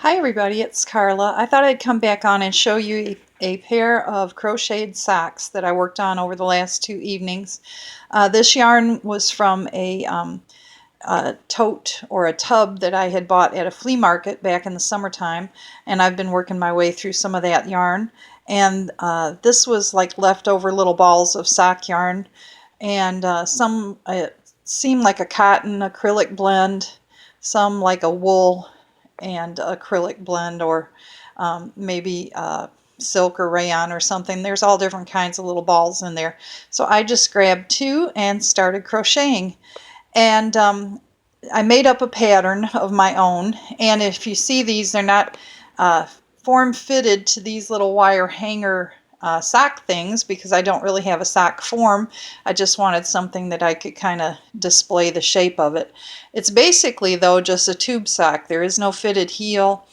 Hi everybody, it's Carla. I thought I'd come back on and show you a pair of crocheted socks that I worked on over the last 2 evenings. This yarn was from a tote or a tub that I had bought at a flea market back in the summertime, and I've been working my way through some of that yarn. And this was like leftover little balls of sock yarn, and some seemed like a cotton acrylic blend, some like a wool and acrylic blend, or maybe silk or rayon or something. There's all different kinds of little balls in there. So I just grabbed two and started crocheting. And I made up a pattern of my own. And if you see these, they're not form fitted to these little wire hanger sock things, because I don't really have a sock form. I just wanted something that I could kind of display the shape of it. It's basically, though, just a tube sock. There is no fitted heel.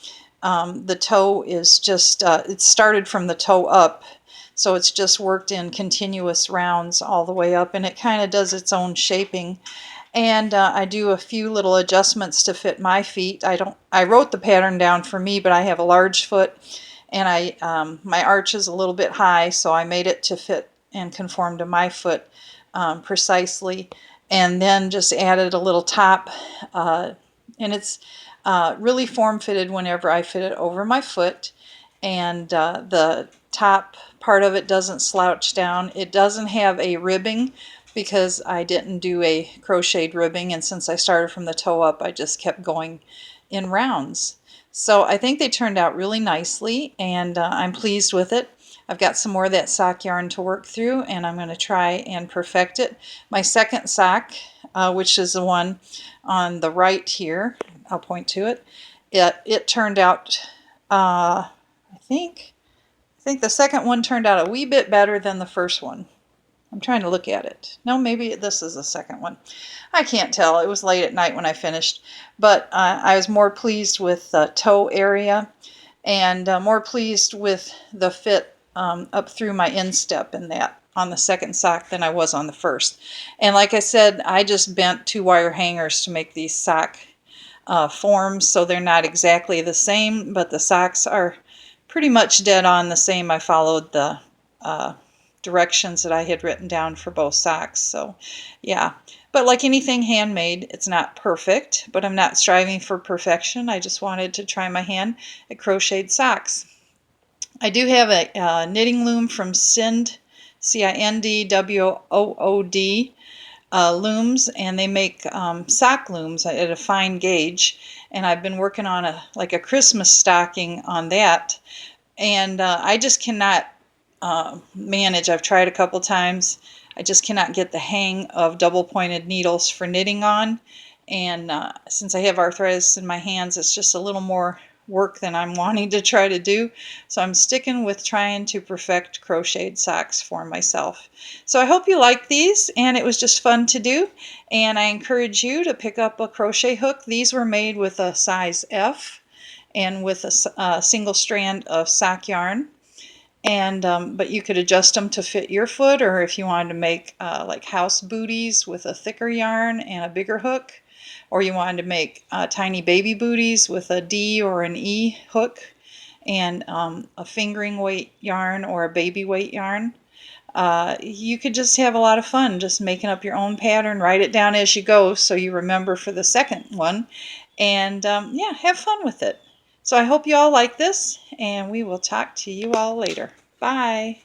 The toe is just, it started from the toe up, so it's just worked in continuous rounds all the way up, and it kind of does its own shaping. And I do a few little adjustments to fit my feet. I wrote the pattern down for me, but I have a large foot, and my arch is a little bit high, so I made it to fit and conform to my foot precisely, and then just added a little top, and it's really form fitted whenever I fit it over my foot. And the top part of it doesn't slouch down. It doesn't have a ribbing because I didn't do a crocheted ribbing, and since I started from the toe up, I just kept going in rounds. So I think they turned out really nicely, and I'm pleased with it. I've got some more of that sock yarn to work through, and I'm going to try and perfect it. My second sock, which is the one on the right here, I'll point to it. It turned out, I think the second one turned out a wee bit better than the first one. I'm trying to look at it. No, maybe this is the second one. I can't tell. It was late at night when I finished. But I was more pleased with the toe area, and more pleased with the fit up through my instep in that on the second sock than I was on the first. And like I said, I just bent 2 wire hangers to make these sock forms, so they're not exactly the same, but the socks are pretty much dead on the same. I followed the directions that I had written down for both socks. So yeah, but like anything handmade, it's not perfect, but I'm not striving for perfection. I just wanted to try my hand at crocheted socks. I do have a knitting loom from Sind, CINDWOOD looms, and they make sock looms at a fine gauge, and I've been working on like a Christmas stocking on that, and I just cannot manage. I've tried a couple times. I just cannot get the hang of double pointed needles for knitting on, and since I have arthritis in my hands, it's just a little more work than I'm wanting to try to do. So I'm sticking with trying to perfect crocheted socks for myself. So I hope you like these, and it was just fun to do, and I encourage you to pick up a crochet hook. These were made with a size F and with a single strand of sock yarn. And but you could adjust them to fit your foot, or if you wanted to make like house booties with a thicker yarn and a bigger hook, or you wanted to make tiny baby booties with a D or an E hook and a fingering weight yarn or a baby weight yarn. You could just have a lot of fun just making up your own pattern. Write it down as you go so you remember for the second one, and yeah, have fun with it. So I hope you all like this, and we will talk to you all later. Bye.